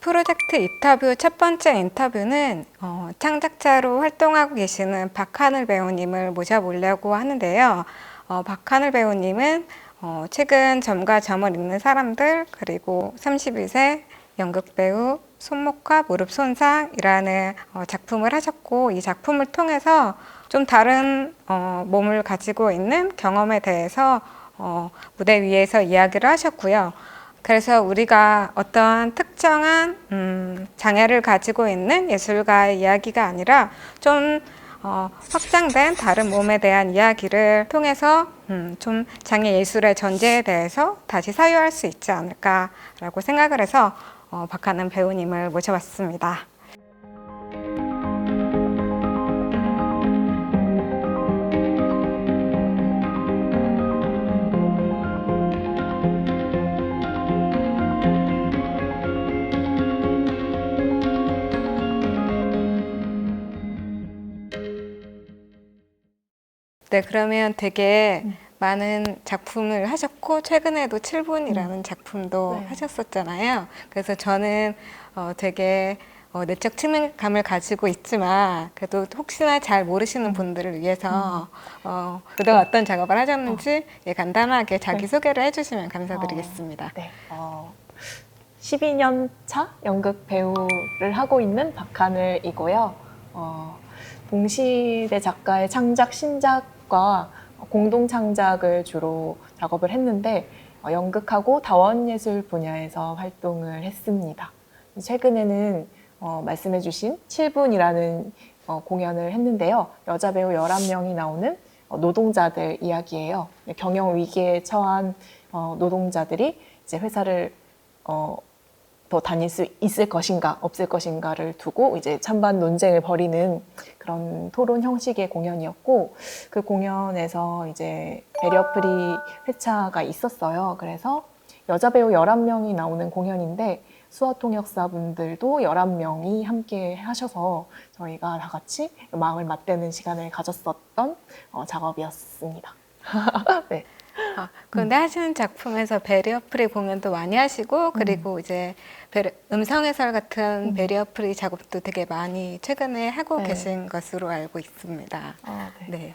프로젝트 인터뷰 첫 번째 인터뷰는 창작자로 활동하고 계시는 박하늘 배우님을 모셔보려고 하는데요. 박하늘 배우님은 최근 점과 점을 읽는 사람들, 그리고 31세 연극배우, 손목과 무릎 손상이라는 작품을 하셨고, 이 작품을 통해서 좀 다른 몸을 가지고 있는 경험에 대해서 무대 위에서 이야기를 하셨고요. 그래서 우리가 어떤 특정한 장애를 가지고 있는 예술가의 이야기가 아니라 좀 확장된 다른 몸에 대한 이야기를 통해서 좀 장애 예술의 전제에 대해서 다시 사유할 수 있지 않을까라고 생각을 해서 박하는 배우님을 모셔봤습니다. 네, 그러면 되게 많은 작품을 하셨고 최근에도 7분이라는 작품도 네. 하셨었잖아요. 그래서 저는 되게 내적 친밀감을 가지고 있지만 그래도 혹시나 잘 모르시는 분들을 위해서 그동안 어떤 작업을 하셨는지 예, 간단하게 자기소개를 해주시면 감사드리겠습니다. 네. 12년 차 연극 배우를 하고 있는 박하늘이고요. 동시대 작가의 창작, 신작과 공동 창작을 주로 작업을 했는데 연극하고 다원예술 분야에서 활동을 했습니다. 최근에는 말씀해주신 7분이라는 공연을 했는데요. 여자 배우 11명이 나오는 노동자들 이야기예요. 경영 위기에 처한 노동자들이 이제 회사를 더 다닐 수 있을 것인가 없을 것인가를 두고 이제 찬반 논쟁을 벌이는 그런 토론 형식의 공연이었고, 그 공연에서 이제 배리어프리 회차가 있었어요. 그래서 여자 배우 11명이 나오는 공연인데 수어통역사분들도 11명이 함께 하셔서 저희가 다 같이 마음을 맞대는 시간을 가졌었던 작업이었습니다. 네. 근데 하시는 작품에서 베리어프리 공연도 많이 하시고 그리고 이제 음성 해설 같은 베리어프리 작업도 되게 많이 최근에 하고 네. 계신 것으로 알고 있습니다. 네.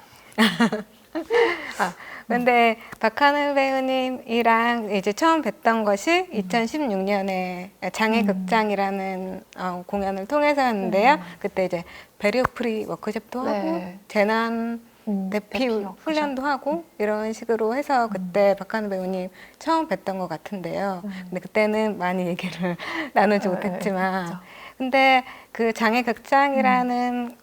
근데 박하늘 배우님이랑 이제 처음 뵀던 것이 2016년에 장애극장이라는 공연을 통해서였는데요. 그때 이제 베리어프리 워크숍도 하고 네. 재난 대피 워크숍. 훈련도 하고 이런 식으로 해서 그때 박하늘 배우님 처음 뵀던 것 같은데요. 근데 그때는 많이 얘기를 나누지 못했지만 그렇죠. 근데 그 장애극장이라는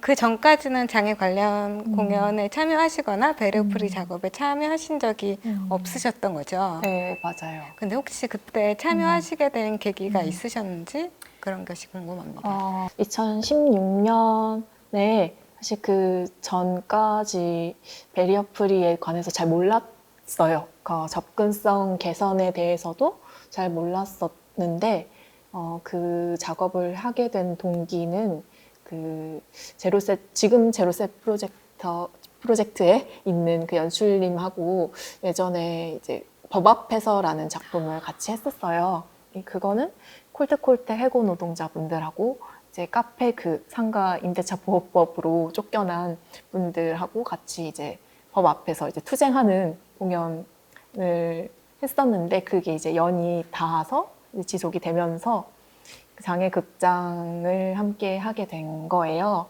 그 전까지는 장애 관련 공연에 참여하시거나 베리어프리 작업에 참여하신 적이 없으셨던 거죠. 네, 맞아요. 근데 혹시 그때 참여하시게 된 계기가 있으셨는지 그런 것이 궁금합니다. 2016년에 사실 그 전까지 베리어프리에 관해서 잘 몰랐어요. 접근성 개선에 대해서도 잘 몰랐었는데 그 작업을 하게 된 동기는 그 지금 제로셋 프로젝트에 있는 그 연출님하고 예전에 이제 법 앞에서라는 작품을 같이 했었어요. 그거는 콜테콜테 해고 노동자분들하고 이제 카페 그 상가 임대차 보호법으로 쫓겨난 분들하고 같이 이제 법 앞에서 이제 투쟁하는 공연을 했었는데 그게 이제 연이 닿아서 지속이 되면서 장애 극장을 함께 하게 된 거예요.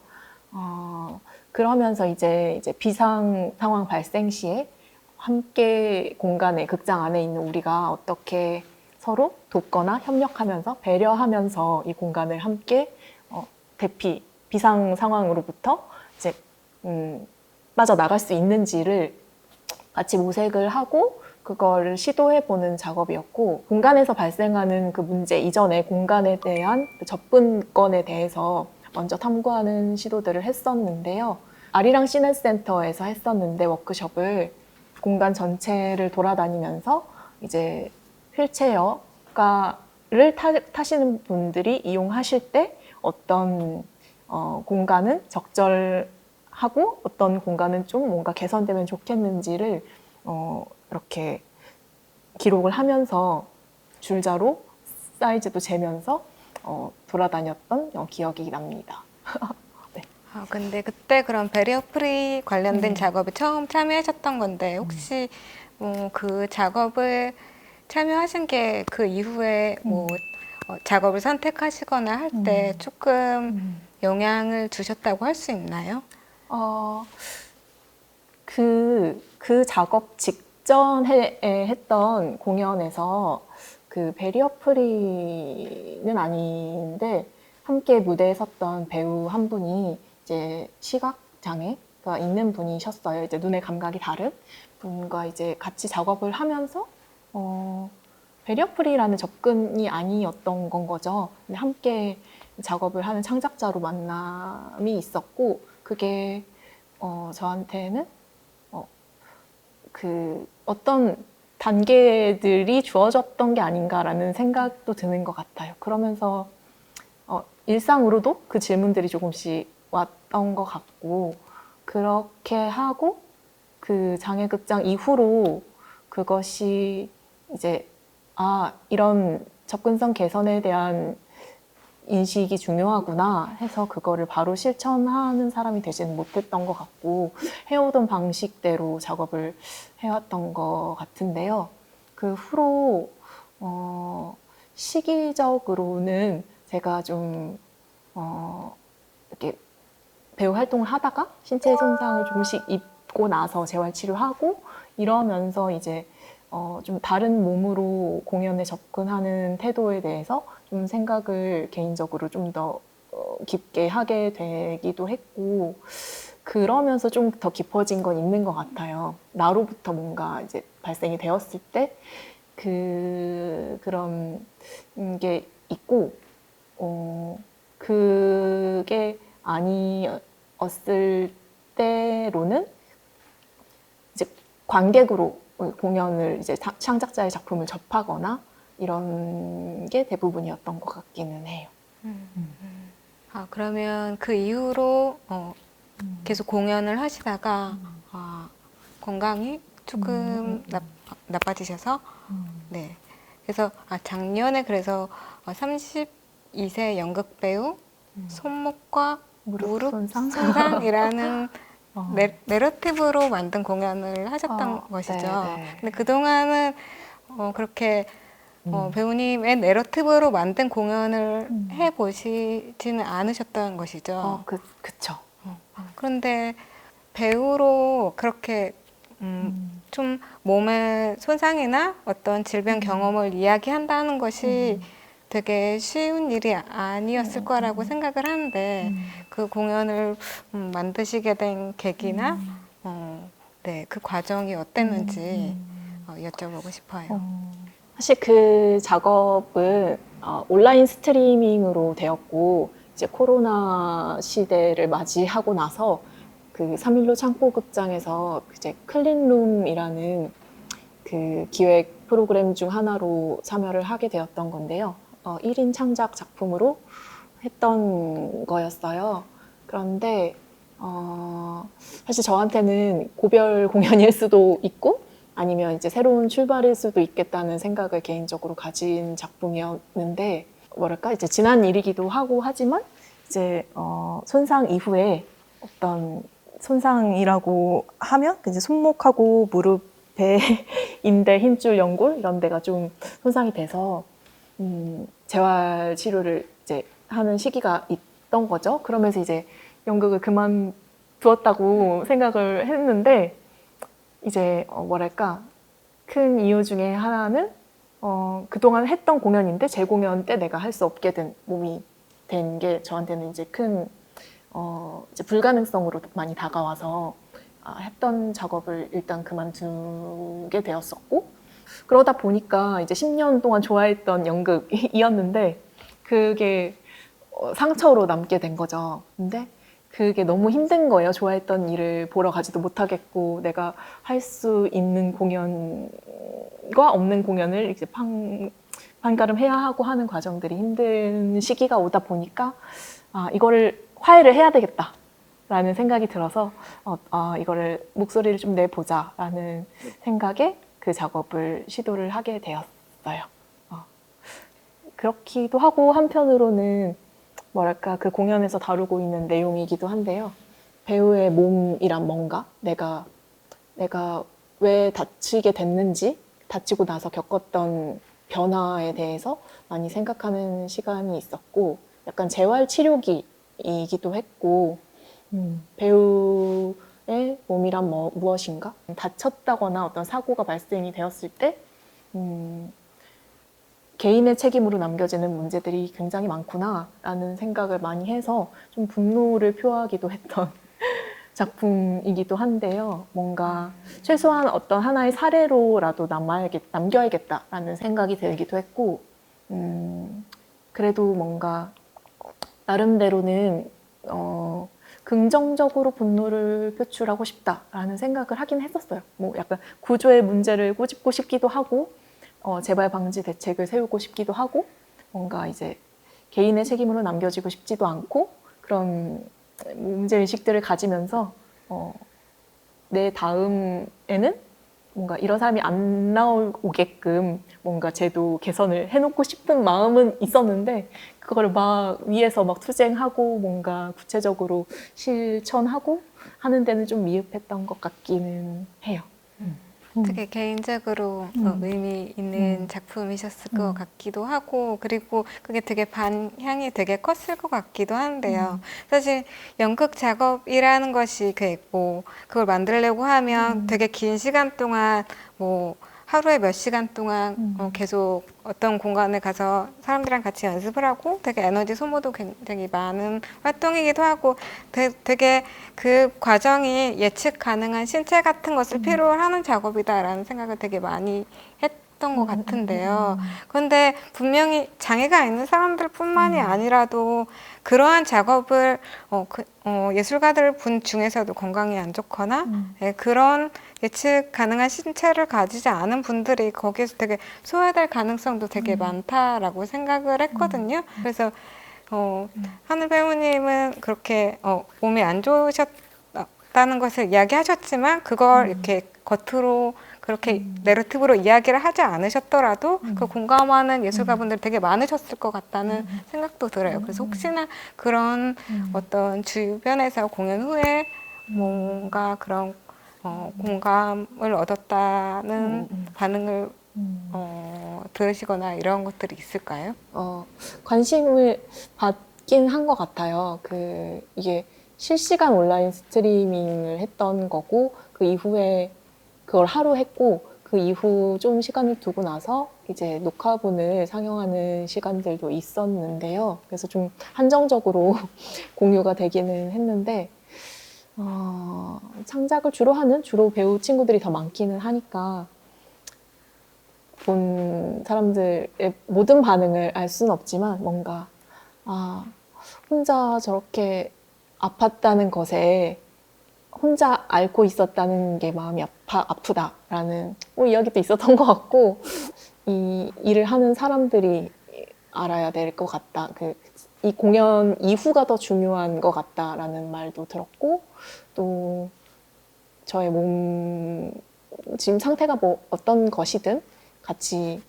그러면서 이제 비상 상황 발생 시에 함께 공간에 극장 안에 있는 우리가 어떻게 서로 돕거나 협력하면서 배려하면서 이 공간을 함께 비상 상황으로부터 이제 빠져나갈 수 있는지를 같이 모색을 하고 그거를 시도해보는 작업이었고, 공간에서 발생하는 그 문제 이전에 공간에 대한 접근권에 대해서 먼저 탐구하는 시도들을 했었는데요. 아리랑 시내센터에서 했었는데 워크숍을 공간 전체를 돌아다니면서 이제 휠체어를 타시는 분들이 이용하실 때 어떤 공간은 적절하고 어떤 공간은 좀 뭔가 개선되면 좋겠는지를 이렇게 기록을 하면서 줄자로 사이즈도 재면서 돌아다녔던 기억이 납니다. 근데 그때 그런 베리어 프리 관련된 음. 작업에 처음 참여하셨던 건데 혹시 그 작업을 참여하신 게 그 이후에 작업을 선택하시거나 할 때 조금 영향을 주셨다고 할 수 있나요? 그 작업 직전에 했던 공연에서 그 베리어 프리는 아닌데 함께 무대에 섰던 배우 한 분이 이제 시각 장애가 있는 분이셨어요. 이제 눈의 감각이 다른 분과 이제 같이 작업을 하면서 베리어 프리라는 접근이 아니었던 건 거죠. 근데 함께 작업을 하는 창작자로 만남이 있었고 그게 저한테는 그 어떤 단계들이 주어졌던 게 아닌가라는 생각도 드는 것 같아요. 그러면서 일상으로도 그 질문들이 조금씩 왔던 것 같고 그렇게 하고 그 장애극장 이후로 그것이 이제 이런 접근성 개선에 대한 인식이 중요하구나 해서 그거를 바로 실천하는 사람이 되지는 못했던 것 같고 해오던 방식대로 작업을 해왔던 것 같은데요. 그 후로 시기적으로는 제가 좀 이렇게 배우 활동을 하다가 신체 손상을 조금씩 입고 나서 재활치료하고 이러면서 이제 좀 다른 몸으로 공연에 접근하는 태도에 대해서 좀 생각을 개인적으로 좀 더 깊게 하게 되기도 했고 그러면서 좀 더 깊어진 건 있는 것 같아요. 나로부터 뭔가 이제 발생이 되었을 때 그런 게 있고 그게 아니었을 때로는 이제 관객으로 공연을 이제 창작자의 작품을 접하거나 이런 게 대부분이었던 것 같기는 해요. 그러면 그 이후로 계속 공연을 하시다가 건강이 조금 나빠지셔서 네. 그래서 작년에 그래서 32세 연극 배우 손목과 무릎 손상이라는 내러티브로 만든 공연을 하셨던 것이죠. 네. 근데 그동안은 그렇게 배우님의 내러티브로 만든 공연을 해보시지는 않으셨던 것이죠. 그쵸. 그런데 배우로 그렇게 좀 몸의 손상이나 어떤 질병 경험을 이야기한다는 것이 되게 쉬운 일이 아니었을 거라고 생각을 하는데 그 공연을 만드시게 된 계기나 네, 그 과정이 어땠는지 여쭤보고 싶어요. 사실 그 작업은 온라인 스트리밍으로 되었고 이제 코로나 시대를 맞이하고 나서 그 3일로 창고극장에서 이제 클린룸이라는 그 기획 프로그램 중 하나로 참여를 하게 되었던 건데요. 1인 창작 작품으로 했던 거였어요. 그런데 사실 저한테는 고별 공연일 수도 있고 아니면 이제 새로운 출발일 수도 있겠다는 생각을 개인적으로 가진 작품이었는데 뭐랄까 이제 지난 일이기도 하고 하지만 이제 손상 이후에 어떤 손상이라고 하면 이제 손목하고 무릎에 인대, 힘줄, 연골 이런 데가 좀 손상이 돼서 재활 치료를 이제 하는 시기가 있던 거죠. 그러면서 이제 연극을 그만두었다고 생각을 했는데 이제 뭐랄까 큰 이유 중에 하나는 그동안 했던 공연인데 재공연 때 내가 할 수 없게 된 몸이 된 게 저한테는 이제 큰 이제 불가능성으로 많이 다가와서 했던 작업을 일단 그만두게 되었었고 그러다 보니까 이제 10년 동안 좋아했던 연극이었는데 그게 상처로 남게 된 거죠. 근데 그게 너무 힘든 거예요. 좋아했던 일을 보러 가지도 못하겠고 내가 할 수 있는 공연과 없는 공연을 이제 판가름해야 하고 하는 과정들이 힘든 시기가 오다 보니까 이거를 화해를 해야 되겠다라는 생각이 들어서 이거를 목소리를 좀 내보자라는 생각에 그 작업을 시도를 하게 되었어요. 그렇기도 하고 한편으로는 뭐랄까 그 공연에서 다루고 있는 내용이기도 한데요. 배우의 몸이란 뭔가 내가 왜 다치게 됐는지 다치고 나서 겪었던 변화에 대해서 많이 생각하는 시간이 있었고 약간 재활치료기이기도 했고 배우의 몸이란 무엇인가? 다쳤다거나 어떤 사고가 발생이 되었을 때 개인의 책임으로 남겨지는 문제들이 굉장히 많구나라는 생각을 많이 해서 좀 분노를 표하기도 했던 작품이기도 한데요. 뭔가 최소한 어떤 하나의 사례로라도 남겨야겠다라는 생각이 들기도 했고, 그래도 뭔가 나름대로는 긍정적으로 분노를 표출하고 싶다라는 생각을 하긴 했었어요. 뭐 약간 구조의 문제를 꼬집고 싶기도 하고, 재발 방지 대책을 세우고 싶기도 하고, 뭔가 이제 개인의 책임으로 남겨지고 싶지도 않고 그런 문제 의식들을 가지면서 내 다음에는 뭔가 이런 사람이 안 나오게끔 뭔가 제도 개선을 해놓고 싶은 마음은 있었는데 그거를 막 위에서 막 투쟁하고 뭔가 구체적으로 실천하고 하는 데는 좀 미흡했던 것 같기는 해요. 되게 개인적으로 의미 있는 작품이셨을 것 같기도 하고, 그리고 그게 되게 반향이 되게 컸을 것 같기도 한데요. 사실 연극 작업이라는 것이 뭐 그걸 만들려고 하면 되게 긴 시간 동안 뭐 하루에 몇 시간 동안 계속 어떤 공간에 가서 사람들이랑 같이 연습을 하고 되게 에너지 소모도 굉장히 많은 활동이기도 하고 되게 그 과정이 예측 가능한 신체 같은 것을 필요로 하는 작업이다라는 생각을 되게 많이 했던 것 같은데요. 그런데 분명히 장애가 있는 사람들뿐만이 아니라도 그러한 작업을 예술가들 분 중에서도 건강이 안 좋거나 그런 예측 가능한 신체를 가지지 않은 분들이 거기에서 되게 소외될 가능성도 되게 많다라고 생각을 했거든요. 그래서 하늘 배우님은 그렇게 몸이 안 좋으셨다는 것을 이야기하셨지만 그걸 이렇게 겉으로 그렇게 내러티브로 이야기를 하지 않으셨더라도 그 공감하는 예술가분들이 되게 많으셨을 것 같다는 생각도 들어요. 그래서 혹시나 그런 어떤 주변에서 공연 후에 뭔가 그런 공감을 얻었다는 반응을 들으시거나 이런 것들이 있을까요? 관심을 받긴 한 것 같아요. 이게 실시간 온라인 스트리밍을 했던 거고, 그 이후에 그걸 하루 했고, 그 이후 좀 시간을 두고 나서 이제 녹화분을 상영하는 시간들도 있었는데요. 그래서 좀 한정적으로 공유가 되기는 했는데, 창작을 주로 배우 친구들이 더 많기는 하니까, 본 사람들의 모든 반응을 알 수는 없지만 뭔가 혼자 저렇게 아팠다는 것에 혼자 앓고 있었다는 게 마음이 아프다라는 이야기도 있었던 것 같고 이 일을 하는 사람들이 알아야 될 것 같다. 이 공연 이후가 더 중요한 것 같다라는 말도 들었고 또 저의 몸 지금 상태가 뭐 어떤 것이든 같이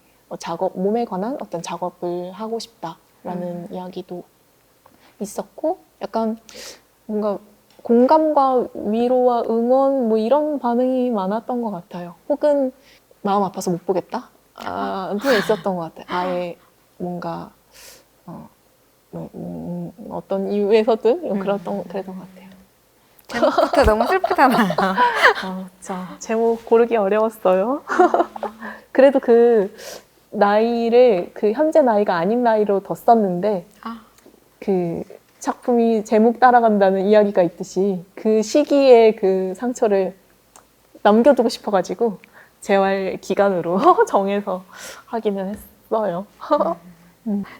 몸에 관한 어떤 작업을 하고 싶다라는 이야기도 있었고 약간 뭔가 공감과 위로와 응원 뭐 이런 반응이 많았던 것 같아요. 혹은 마음 아파서 못 보겠다? 도 있었던 것 같아요. 아예 뭔가 어떤 이유에서든 그랬던 것 같아요. 제목부터 너무 슬프잖아요. 제목 고르기 어려웠어요. 그래도 그 나이를 현재 나이가 아닌 나이로 더 썼는데 그 작품이 제목 따라간다는 이야기가 있듯이 그 시기에 그 상처를 남겨두고 싶어가지고 재활 기간으로 정해서 하기는 했어요.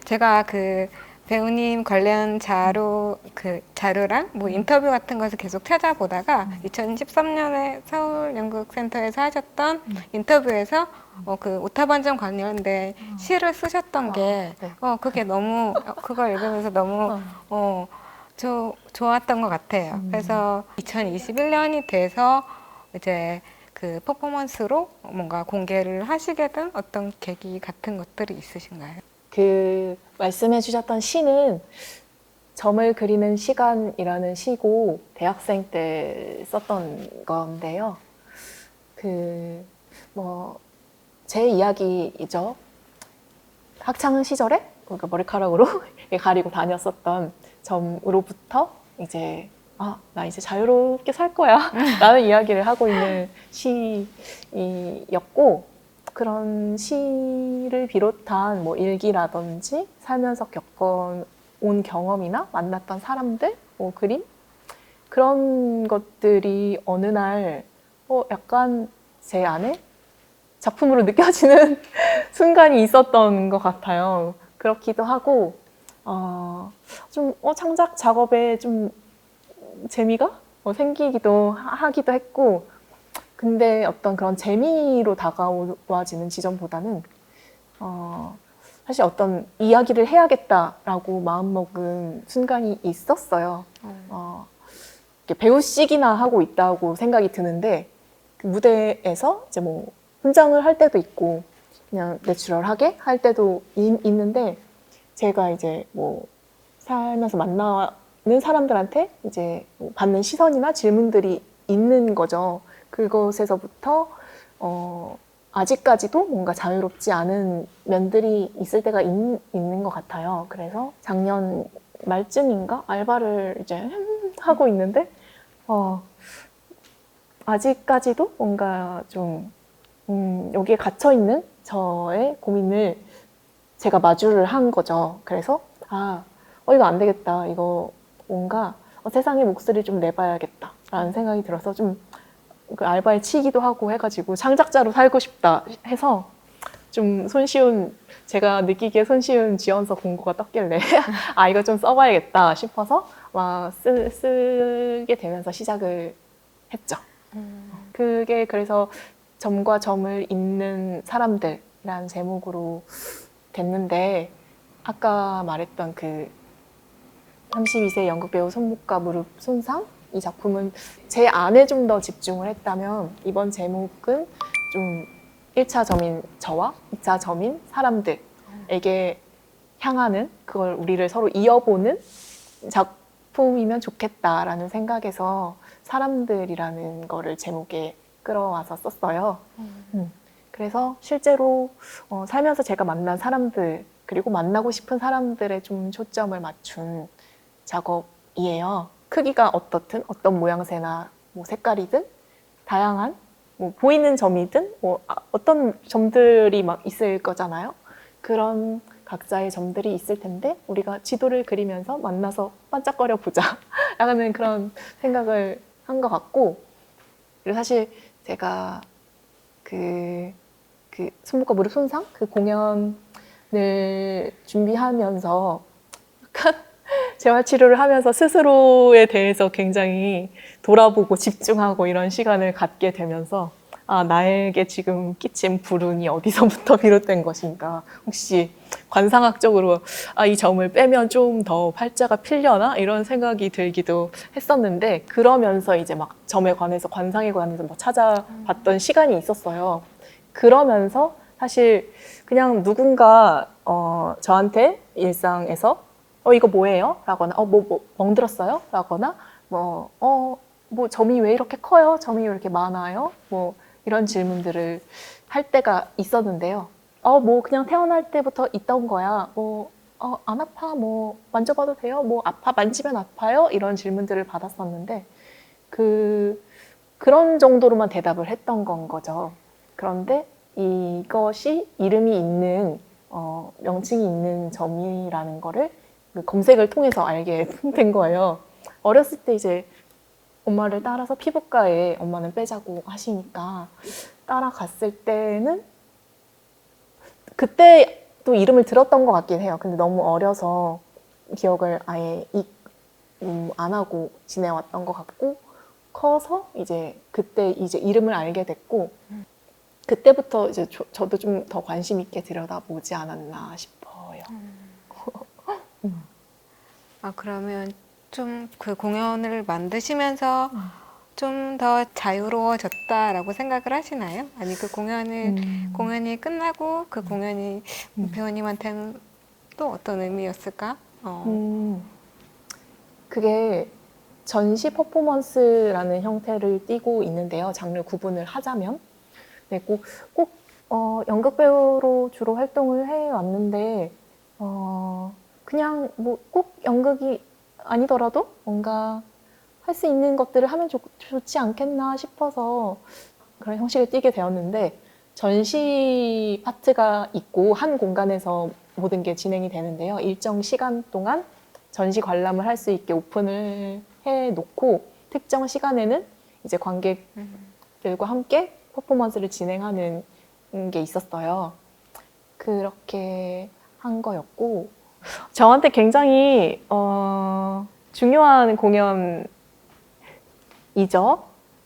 제가 그 배우님 관련 자료랑 뭐 인터뷰 같은 것을 계속 찾아보다가 2013년에 서울연극센터에서 하셨던 인터뷰에서 그 오타반점 관련된 시를 쓰셨던 게 그게 너무 그걸 읽으면서 너무 좋았던 것 같아요. 그래서 2021년이 돼서 이제 그 퍼포먼스로 뭔가 공개를 하시게 된 어떤 계기 같은 것들이 있으신가요? 그 말씀해 주셨던 시는 점을 그리는 시간이라는 시고 대학생 때 썼던 건데요. 그 뭐 제 이야기이죠. 학창 시절에 그러니까 머리카락으로 가리고 다녔었던 점으로부터 이제 나 이제 자유롭게 살 거야 라는 이야기를 하고 있는 시였고, 그런 시를 비롯한 뭐 일기라든지 살면서 겪어온 경험이나 만났던 사람들, 뭐 그림, 그런 것들이 어느 날 약간 제 안에 작품으로 느껴지는 순간이 있었던 것 같아요. 그렇기도 하고 좀 창작 작업에 좀 재미가 생기기도 하기도 했고, 근데 어떤 그런 재미로 다가와지는 지점보다는 사실 어떤 이야기를 해야겠다라고 마음먹은 순간이 있었어요. 이렇게 배우시기나 하고 있다고 생각이 드는데, 그 무대에서 이제 뭐 분장을 할 때도 있고 그냥 내추럴하게 할 때도 있는데, 제가 이제 뭐 살면서 만나는 사람들한테 이제 뭐 받는 시선이나 질문들이 있는 거죠. 그것에서부터 아직까지도 뭔가 자유롭지 않은 면들이 있을 때가 있는 것 같아요. 그래서 작년 말쯤인가 알바를 이제 하고 있는데 아직까지도 뭔가 좀 여기에 갇혀 있는 저의 고민을 제가 마주를 한 거죠. 그래서 이거 안 되겠다. 이거 뭔가 세상의 목소리를 좀 내봐야겠다라는 생각이 들어서 좀 그 알바에 치기도 하고 해가지고 창작자로 살고 싶다 해서 좀 손쉬운, 제가 느끼기에 손쉬운 지원서 공고가 떴길래 이거 좀 써봐야겠다 싶어서 막 쓰게 되면서 시작을 했죠. 그게 그래서 점과 점을 잇는 사람들이라는 제목으로 됐는데, 아까 말했던 그 32세 연극배우 손목과 무릎 손상, 이 작품은 제 안에 좀 더 집중을 했다면 이번 제목은 좀 1차 점인 저와 2차 점인 사람들에게 향하는, 그걸 우리를 서로 이어보는 작품이면 좋겠다라는 생각에서 사람들이라는 거를 제목에 끌어와서 썼어요. 그래서 실제로 살면서 제가 만난 사람들, 그리고 만나고 싶은 사람들에 좀 초점을 맞춘 작업이에요. 크기가 어떻든 어떤 모양새나 뭐 색깔이든 다양한 뭐 보이는 점이든 뭐 어떤 점들이 막 있을 거잖아요. 그런 각자의 점들이 있을 텐데 우리가 지도를 그리면서 만나서 반짝거려 보자 라는 그런 생각을 한 것 같고, 그리고 사실 제가 그 손목과 무릎 손상 그 공연을 준비하면서 약간 재활치료를 하면서 스스로에 대해서 굉장히 돌아보고 집중하고 이런 시간을 갖게 되면서 나에게 지금 끼친 불운이 어디서부터 비롯된 것인가, 혹시 관상학적으로 이 점을 빼면 좀 더 팔자가 필려나 이런 생각이 들기도 했었는데, 그러면서 이제 막 점에 관해서 관상에 관해서 뭐 찾아봤던 시간이 있었어요. 그러면서 사실 그냥 누군가 저한테 일상에서 이거 뭐예요? 라거나 뭐 멍들었어요? 라거나 뭐 점이 왜 이렇게 커요? 점이 왜 이렇게 많아요? 뭐 이런 질문들을 할 때가 있었는데요. 뭐 그냥 태어날 때부터 있던 거야. 뭐 안 아파? 뭐 만져봐도 돼요? 뭐 아파? 만지면 아파요? 이런 질문들을 받았었는데 그런 정도로만 대답을 했던 건 거죠. 그런데 이것이 이름이 있는 명칭이 있는 점이라는 거를 검색을 통해서 알게 된 거예요. 어렸을 때 이제 엄마를 따라서 피부과에 엄마는 빼자고 하시니까 따라갔을 때는 그때 또 이름을 들었던 것 같긴 해요. 근데 너무 어려서 기억을 아예 안 하고 지내왔던 것 같고, 커서 이제 그때 이제 이름을 알게 됐고, 그때부터 이제 저도 좀 더 관심 있게 들여다보지 않았나 싶어요. 그러면 좀 그 공연을 만드시면서 좀 더 자유로워졌다라고 생각을 하시나요? 아니 그 공연이 끝나고 그 공연이 배우님한테는 또 어떤 의미였을까? 그게 전시 퍼포먼스라는 형태를 띠고 있는데요. 장르 구분을 하자면. 네, 연극 배우로 주로 활동을 해왔는데, 그냥 뭐 꼭 연극이 아니더라도 뭔가 할 수 있는 것들을 하면 좋지 않겠나 싶어서 그런 형식을 띠게 되었는데, 전시 파트가 있고 한 공간에서 모든 게 진행이 되는데요. 일정 시간 동안 전시 관람을 할 수 있게 오픈을 해 놓고 특정 시간에는 이제 관객들과 함께 퍼포먼스를 진행하는 게 있었어요. 그렇게 한 거였고 저한테 굉장히 중요한 공연이죠.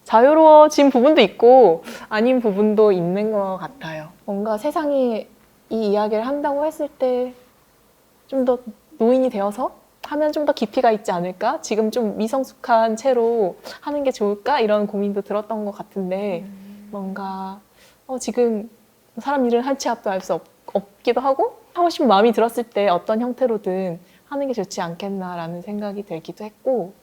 자유로워진 부분도 있고 아닌 부분도 있는 것 같아요. 뭔가 세상에 이 이야기를 한다고 했을 때 좀 더 노인이 되어서 하면 좀 더 깊이가 있지 않을까? 지금 좀 미성숙한 채로 하는 게 좋을까? 이런 고민도 들었던 것 같은데 뭔가 지금 사람 일은 한 치 앞도 알 수 없기도 하고 하고 싶은 마음이 들었을 때 어떤 형태로든 하는 게 좋지 않겠나라는 생각이 들기도 했고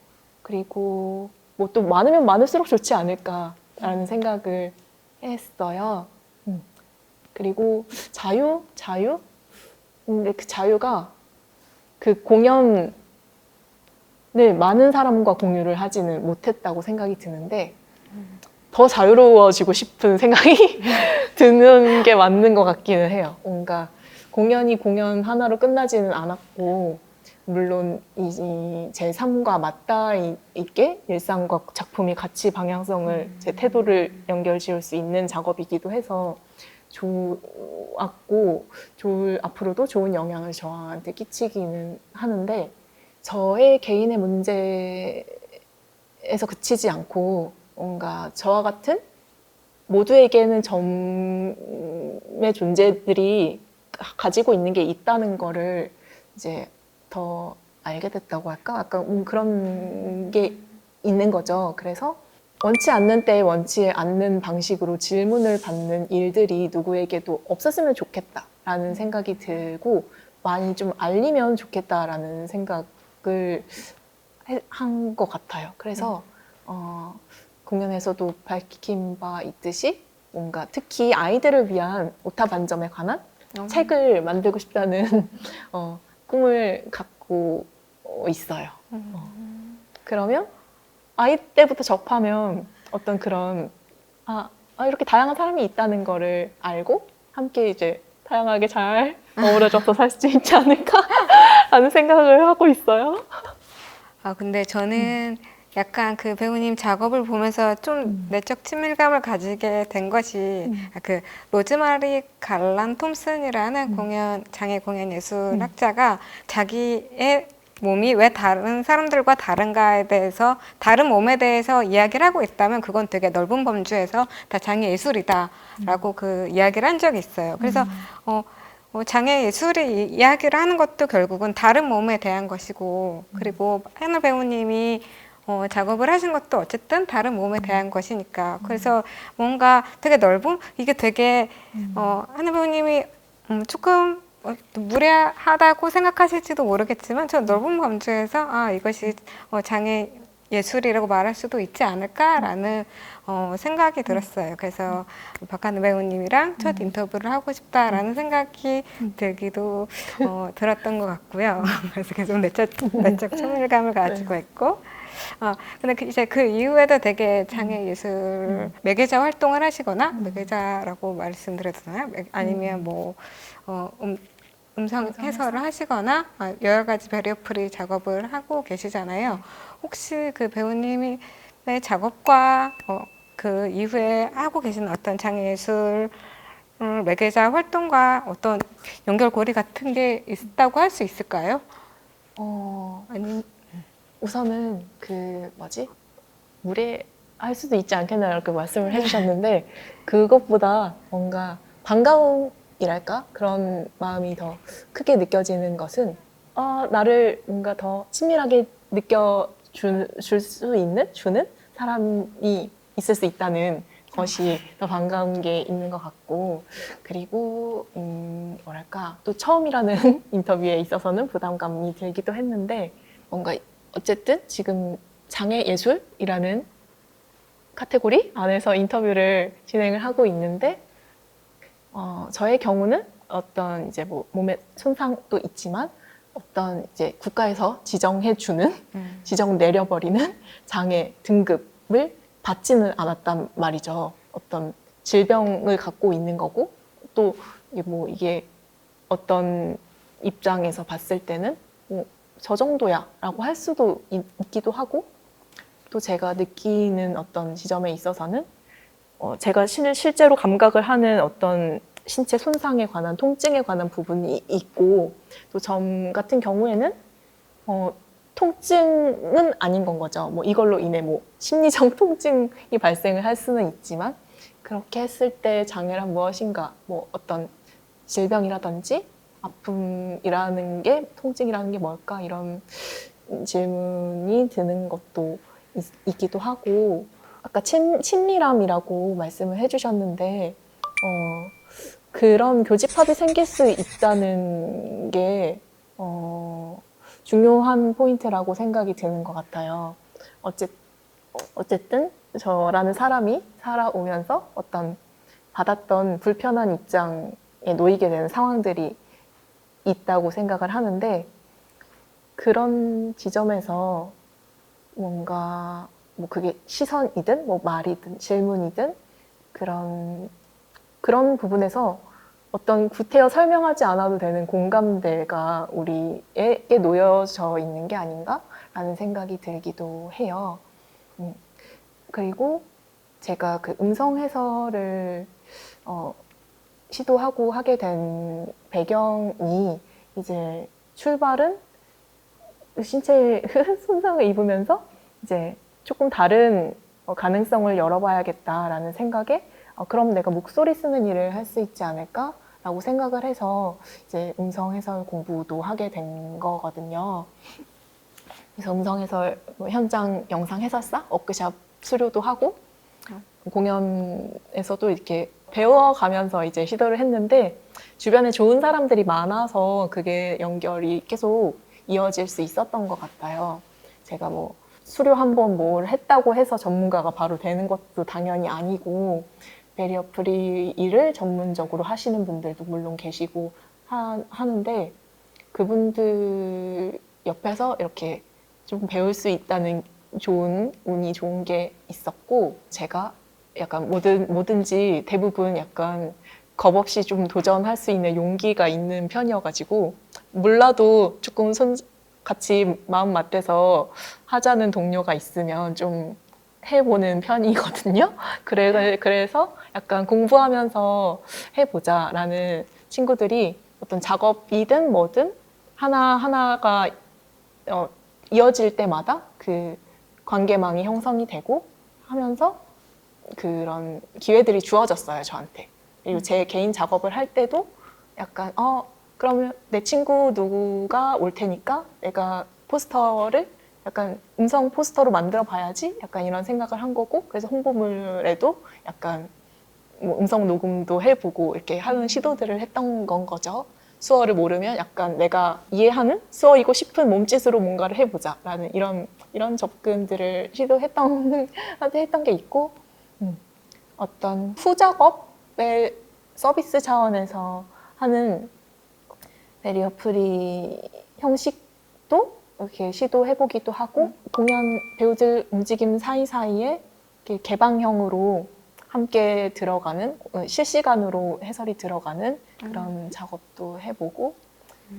그리고 뭐 또 많으면 많을수록 좋지 않을까라는 생각을 했어요. 그리고 자유? 근데 그 자유가 그 공연을 많은 사람과 공유를 하지는 못했다고 생각이 드는데 더 자유로워지고 싶은 생각이 드는 게 맞는 것 같기는 해요. 뭔가 공연이 공연 하나로 끝나지는 않았고 물론 제 삶과 맞닿아 있게 일상과 작품이 같이 방향성을 제 태도를 연결 지을 수 있는 작업이기도 해서 좋았고 앞으로도 좋은 영향을 저한테 끼치기는 하는데 저의 개인의 문제에서 그치지 않고 뭔가 저와 같은 모두에게는 점의 존재들이 가지고 있는 게 있다는 거를 이제 더 알게 됐다고 할까? 약간 그런 게 있는 거죠. 그래서 원치 않는 때에 원치 않는 방식으로 질문을 받는 일들이 누구에게도 없었으면 좋겠다라는 생각이 들고 많이 좀 알리면 좋겠다라는 생각을 한 것 같아요. 그래서 공연에서도 밝힌 바 있듯이 뭔가 특히 아이들을 위한 오타 반점에 관한 책을 만들고 싶다는 꿈을 갖고 있어요. 그러면 아이 때부터 접하면 어떤 그런 이렇게 다양한 사람이 있다는 거를 알고 함께 이제 다양하게 잘 어우러져서 살 수 있지 않을까 라는 생각을 하고 있어요. 근데 저는 약간 그 배우님 작업을 보면서 좀 내적 친밀감을 가지게 된 것이 그 로즈마리 갈란 톰슨이라는 장애 공연 예술학자가 자기의 몸이 왜 다른 사람들과 다른가에 대해서 다른 몸에 대해서 이야기를 하고 있다면 그건 되게 넓은 범주에서 다 장애 예술이다라고 그 이야기를 한 적이 있어요. 그래서 장애 예술이 이야기를 하는 것도 결국은 다른 몸에 대한 것이고 그리고 하늘 배우님이 작업을 하신 것도 어쨌든 다른 몸에 대한 것이니까 그래서 뭔가 되게 이게 되게 하늘 배우님이 조금 무례하다고 생각하실지도 모르겠지만 저 넓은 범주에서 이것이 장애 예술이라고 말할 수도 있지 않을까라는 생각이 들었어요. 그래서 박하늘 배우님이랑 첫 인터뷰를 하고 싶다라는 생각이 들기도 들었던 것 같고요. 그래서 계속 내적 친밀감을 가지고 있고 근데 이제 그 이후에도 되게 장애 예술 매개자 활동을 하시거나 매개자라고 말씀드려도 되나요? 아니면 뭐 음성 해설을 하시거나 여러 가지 배리어 프리 작업을 하고 계시잖아요. 혹시 그 배우님의 작업과 그 이후에 하고 계시는 어떤 장애예술 매개자 활동과 어떤 연결고리 같은 게 있다고 할 수 있을까요? 우선은 무례할 수도 있지 않겠나 이렇게 말씀을 해주셨는데 그것보다 뭔가 반가움이랄까? 그런 마음이 더 크게 느껴지는 것은 나를 뭔가 더 친밀하게 느껴줄 수 있는 사람이 있을 수 있다는 것이 더 반가운 게 있는 것 같고, 그리고 뭐랄까 또 처음이라는 인터뷰에 있어서는 부담감이 들기도 했는데, 뭔가 어쨌든 지금 장애 예술이라는 카테고리 안에서 인터뷰를 진행을 하고 있는데, 저의 경우는 어떤 이제 뭐 몸에 손상도 있지만 어떤 이제 국가에서 지정해주는 지정 내려버리는 장애 등급을 받지는 않았단 말이죠. 어떤 질병을 갖고 있는 거고, 또 이게 뭐 이게 어떤 입장에서 봤을 때는 뭐 저 정도야라고 할 수도 있기도 하고, 또 제가 느끼는 어떤 지점에 있어서는 제가 실제로 감각을 하는 어떤 신체 손상에 관한 통증에 관한 부분이 있고, 또 점 같은 경우에는 통증은 아닌 건 거죠. 뭐 이걸로 인해 뭐 심리적 통증이 발생을 할 수는 있지만, 그렇게 했을 때 장애란 무엇인가, 뭐 어떤 질병이라든지 아픔이라는 게, 통증이라는 게 뭘까, 이런 질문이 드는 것도 있기도 하고, 아까 친밀함이라고 말씀을 해주셨는데, 그런 교집합이 생길 수 있다는 게 중요한 포인트라고 생각이 드는 것 같아요. 어쨌든 저라는 사람이 살아오면서 어떤 받았던 불편한 입장에 놓이게 되는 상황들이 있다고 생각을 하는데, 그런 지점에서 뭔가 뭐 그게 시선이든 뭐 말이든 질문이든 그런 부분에서 어떤 구태여 설명하지 않아도 되는 공감대가 우리에게 놓여져 있는 게 아닌가라는 생각이 들기도 해요. 그리고 제가 그 음성 해설을 시도하고 하게 된 배경이, 이제 출발은 신체 손상을 입으면서 이제 조금 다른 가능성을 열어봐야겠다라는 생각에, 그럼 내가 목소리 쓰는 일을 할 수 있지 않을까라고 생각을 해서 이제 음성 해설 공부도 하게 된 거거든요. 그래서 음성 해설 현장 영상 해설사 워크숍 수료도 하고, 공연에서도 이렇게 배워가면서 이제 시도를 했는데, 주변에 좋은 사람들이 많아서 그게 연결이 계속 이어질 수 있었던 것 같아요. 제가 뭐 수료 한번 뭘 했다고 해서 전문가가 바로 되는 것도 당연히 아니고, 베리어 프리 일을 전문적으로 하시는 분들도 물론 계시고 하는데, 그분들 옆에서 이렇게 좀 배울 수 있다는 운이 좋은 게 있었고, 제가 약간 뭐든지 대부분 약간 겁 없이 좀 도전할 수 있는 용기가 있는 편이어가지고, 몰라도 조금 같이 마음 맞대서 하자는 동료가 있으면 좀 해보는 편이거든요. 그래서 약간 공부하면서 해보자라는 친구들이 어떤 작업이든 뭐든 하나하나가 이어질 때마다 그 관계망이 형성이 되고 하면서 그런 기회들이 주어졌어요, 저한테. 그리고 제 개인 작업을 할 때도 약간 그러면 내 친구 누구가 올 테니까 내가 포스터를 약간 음성 포스터로 만들어 봐야지, 약간 이런 생각을 한 거고, 그래서 홍보물에도 약간 뭐 음성 녹음도 해보고 이렇게 하는 시도들을 했던 건 거죠. 수어를 모르면 약간 내가 이해하는 수어이고 싶은 몸짓으로 뭔가를 해보자라는 이런 접근들을 시도했던 했던 게 있고, 어떤 후작업의 서비스 차원에서 하는 베리어 프리 형식도 이렇게 시도해보기도 하고, 공연 배우들 움직임 사이사이에 이렇게 개방형으로 함께 들어가는, 실시간으로 해설이 들어가는 그런 작업도 해보고,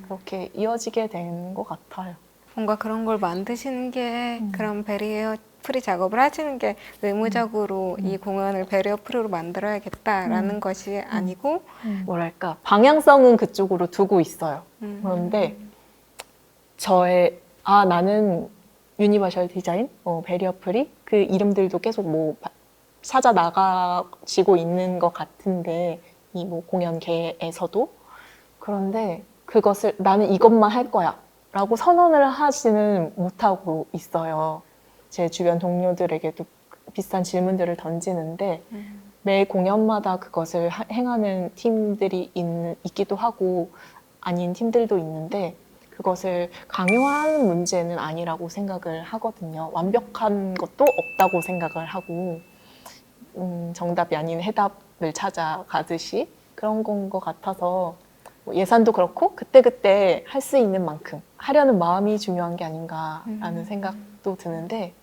그렇게 이어지게 된 것 같아요. 뭔가 그런 걸 만드시는 게, 그런 베리어 프리 작업을 하시는 게 의무적으로 이 공연을 베리어 프리로 만들어야겠다라는 것이 아니고, 뭐랄까, 방향성은 그쪽으로 두고 있어요. 그런데 나는 유니버셜 디자인, 베리어 프리, 그 이름들도 계속 뭐 찾아 나가지고 있는 것 같은데, 이 뭐 공연계에서도. 그런데 그것을 나는 이것만 할 거야 라고 선언을 하지는 못하고 있어요. 제 주변 동료들에게도 비슷한 질문들을 던지는데 매 공연마다 그것을 행하는 팀들이 있기도 하고 아닌 팀들도 있는데 그것을 강요하는 문제는 아니라고 생각을 하거든요. 완벽한 것도 없다고 생각을 하고 정답이 아닌 해답을 찾아가듯이 그런 건 것 같아서 뭐 예산도 그렇고 그때그때 할 수 있는 만큼 하려는 마음이 중요한 게 아닌가라는 생각도 드는데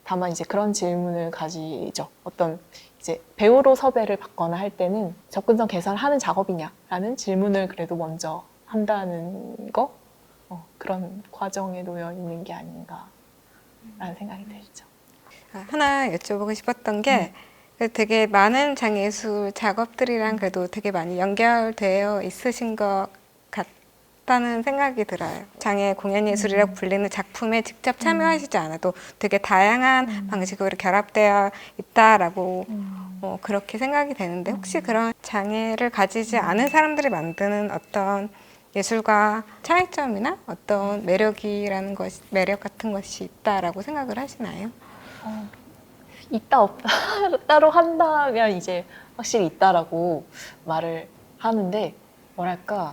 다만 이제 그런 질문을 가지죠. 어떤 이제 배우로 섭외를 받거나 할 때는 접근성 개선을 하는 작업이냐라는 질문을 그래도 먼저 한다는 거 그런 과정에 놓여 있는 게 아닌가라는 생각이 들죠. 하나 여쭤보고 싶었던 게 되게 많은 장예술 작업들이랑 그래도 되게 많이 연결되어 있으신 것 같다는 생각이 들어요. 장애 공연예술이라고 불리는 작품에 직접 참여하시지 않아도 되게 다양한 방식으로 결합되어 있다라고 그렇게 생각이 되는데 혹시 그런 장애를 가지지 않은 사람들이 만드는 어떤 예술과 차이점이나 어떤 매력이라는 것이 매력 같은 것이 있다라고 생각을 하시나요? 있다 없다 따로 한다면 이제 확실히 있다라고 말을 하는데 뭐랄까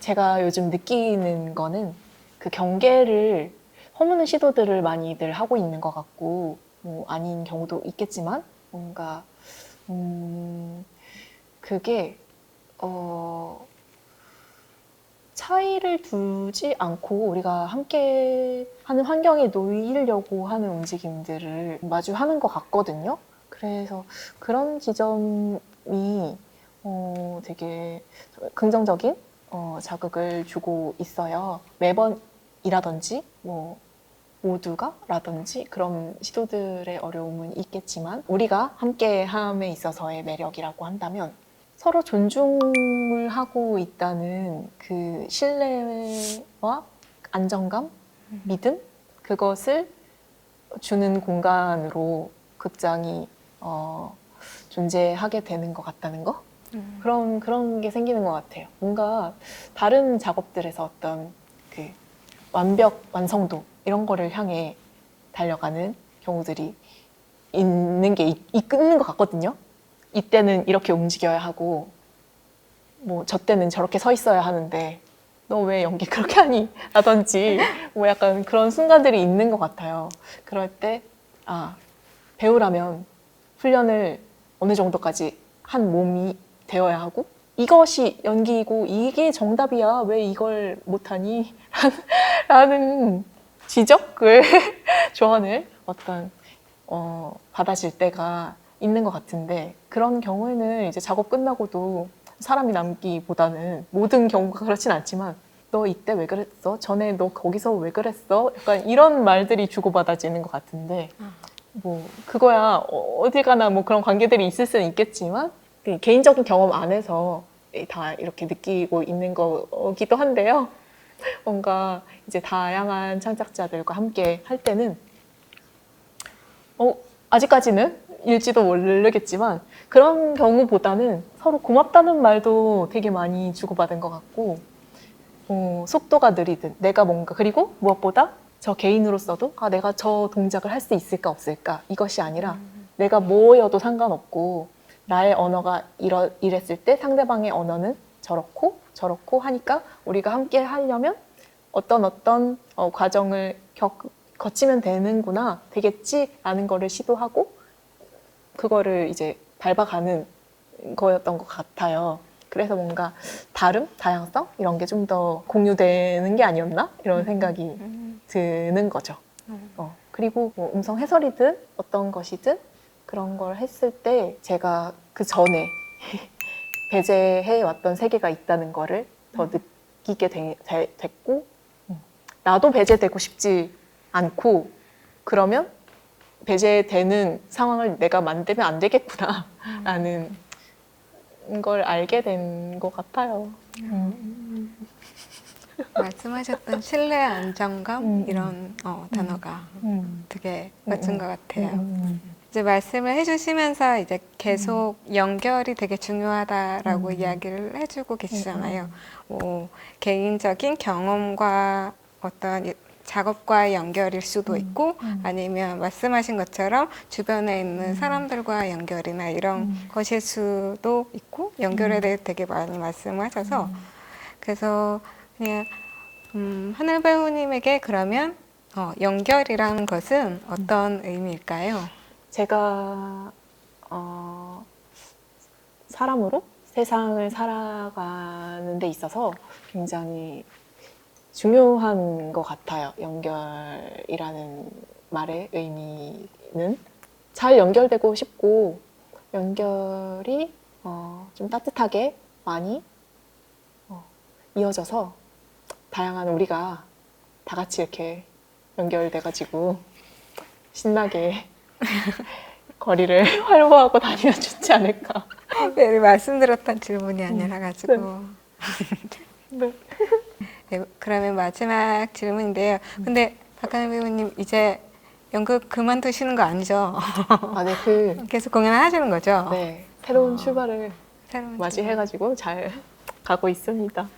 제가 요즘 느끼는 거는 그 경계를 허무는 시도들을 많이들 하고 있는 것 같고 뭐 아닌 경우도 있겠지만 뭔가 그게 차이를 두지 않고 우리가 함께 하는 환경에 놓이려고 하는 움직임들을 마주하는 것 같거든요. 그래서 그런 지점이 되게 긍정적인 자극을 주고 있어요. 매번이라든지 뭐 모두가라든지 그런 시도들의 어려움은 있겠지만 우리가 함께함에 있어서의 매력이라고 한다면 서로 존중을 하고 있다는 그 신뢰와 안정감, 믿음 그것을 주는 공간으로 극장이 존재하게 되는 것 같다는 거 그런 게 생기는 것 같아요. 뭔가 다른 작업들에서 어떤 그 완성도 이런 거를 향해 달려가는 경우들이 있는 게 있는 것 같거든요. 이때는 이렇게 움직여야 하고 뭐 저 때는 저렇게 서 있어야 하는데 너 왜 연기 그렇게 하니? 라든지 뭐 약간 그런 순간들이 있는 것 같아요. 그럴 때 배우라면 훈련을 어느 정도까지 한 몸이 되어야 하고 이것이 연기이고 이게 정답이야 왜 이걸 못하니? 라는 지적을 조언을 받아질 때가 있는 것 같은데 그런 경우에는 이제 작업 끝나고도 사람이 남기보다는 모든 경우가 그렇진 않지만 너 이때 왜 그랬어? 전에 너 거기서 왜 그랬어? 약간 이런 말들이 주고받아지는 것 같은데 뭐 그거야 어딜 가나 뭐 그런 관계들이 있을 수는 있겠지만 개인적인 경험 안에서 다 이렇게 느끼고 있는 거기도 한데요. 뭔가 이제 다양한 창작자들과 함께 할 때는 아직까지는 일지도 모르겠지만 그런 경우보다는 서로 고맙다는 말도 되게 많이 주고받은 것 같고 속도가 느리든 내가 뭔가 그리고 무엇보다 저 개인으로서도 내가 저 동작을 할 수 있을까 없을까 이것이 아니라 내가 뭐여도 상관없고 나의 언어가 이랬을 때 상대방의 언어는 저렇고 하니까 우리가 함께 하려면 어떤 과정을 거치면 되겠지라는 거를 시도하고 그거를 이제 밟아가는 거였던 것 같아요. 그래서 뭔가 다양성 이런 게 좀 더 공유되는 게 아니었나 이런 생각이 드는 거죠. 그리고 뭐 음성 해설이든 어떤 것이든 그런 걸 했을 때 제가 그 전에 배제해 왔던 세계가 있다는 거를 더 느끼게 됐고 나도 배제되고 싶지 않고 그러면 배제되는 상황을 내가 만들면 안 되겠구나 라는 걸 알게 된 것 같아요. 말씀하셨던 신뢰, 안정감 이런 단어가 되게 맞은 것 같아요. 이제 말씀을 해주시면서 이제 계속 연결이 되게 중요하다라고 이야기를 해주고 계시잖아요. 뭐 개인적인 경험과 어떤 작업과의 연결일 수도 있고 아니면 말씀하신 것처럼 주변에 있는 사람들과의 연결이나 이런 것일 수도 있고 연결에 대해 되게 많이 말씀하셔서 그래서 그냥 하늘 배우님에게 그러면 연결이라는 것은 어떤 의미일까요? 제가 사람으로 세상을 살아가는 데 있어서 굉장히 중요한 것 같아요. 연결이라는 말의 의미는 잘 연결되고 싶고 연결이 좀 따뜻하게 많이 이어져서 다양한 우리가 다 같이 이렇게 연결돼가지고 신나게 거리를 활보하고 다니면 좋지 않을까. 네, 말씀드렸던 질문이 아니라 가지고 네. 네, 그러면 마지막 질문인데요. 근데 박하늘 배우님 이제 연극 그만두시는 거 아니죠? 아, 네, 계속 공연을 하시는 거죠? 네, 새로운 출발을 새로운 맞이해가지고 잘 가고 있습니다.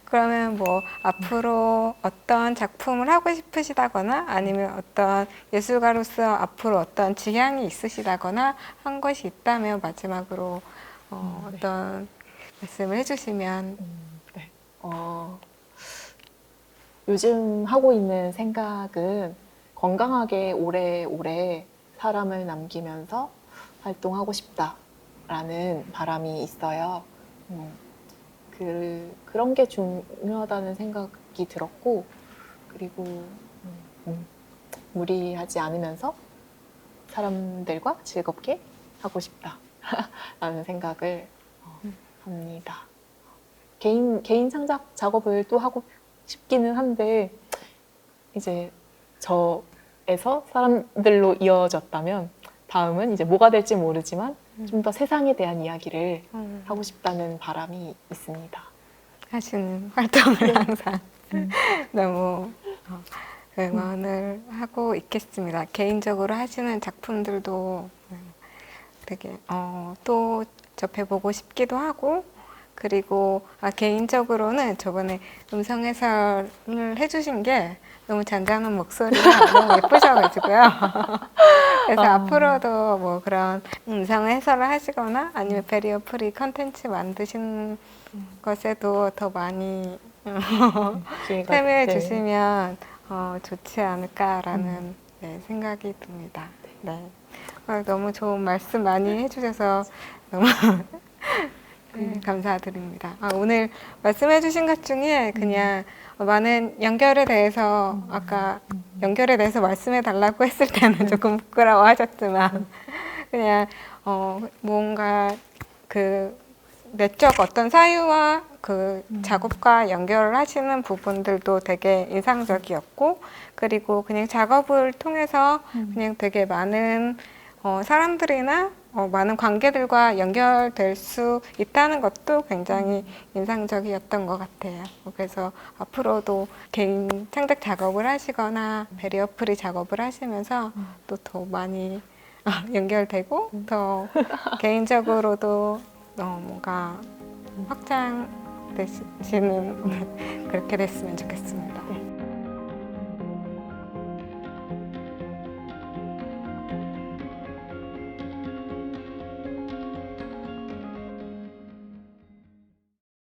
그러면 뭐 앞으로 어떤 작품을 하고 싶으시다거나 아니면 어떤 예술가로서 앞으로 어떤 지향이 있으시다거나 한 것이 있다면 마지막으로 네. 어떤 말씀을 해주시면 네. 요즘 하고 있는 생각은 건강하게 오래오래 사람을 남기면서 활동하고 싶다라는 바람이 있어요. 그런 게 중요하다는 생각이 들었고, 그리고 무리하지 않으면서 사람들과 즐겁게 하고 싶다라는 생각을 합니다. 개인 창작 작업을 또 하고 싶기는 한데, 이제 저에서 사람들로 이어졌다면, 다음은 이제 뭐가 될지 모르지만, 좀 더 세상에 대한 이야기를 하고 싶다는 바람이 있습니다. 하시는 활동을 항상 너무 응원을 하고 있겠습니다. 개인적으로 하시는 작품들도 되게 또 접해보고 싶기도 하고 그리고 개인적으로는 저번에 음성 해설을 해주신 게 너무 잔잔한 목소리가 너무 예쁘셔가지고요. 그래서 앞으로도 뭐 그런 음성 해설을 하시거나 아니면 베리어 프리 컨텐츠 만드시는 것에도 더 많이 참여해 주시면 좋지 않을까라는 네, 생각이 듭니다. 네. 너무 좋은 말씀 많이 해주셔서 너무 네, 감사드립니다. 오늘 말씀해 주신 것 중에 그냥 많은 연결에 대해서 아까 연결에 대해서 말씀해 달라고 했을 때는 조금 부끄러워 하셨지만 그냥 뭔가 그 내적 어떤 사유와 그 작업과 연결을 하시는 부분들도 되게 인상적이었고 그리고 그냥 작업을 통해서 그냥 되게 많은 사람들이나 많은 관계들과 연결될 수 있다는 것도 굉장히 인상적이었던 것 같아요. 그래서 앞으로도 개인 창작 작업을 하시거나 베리어 프리 작업을 하시면서 또 더 많이 연결되고 더 개인적으로도 뭔가 확장되시는 그렇게 됐으면 좋겠습니다.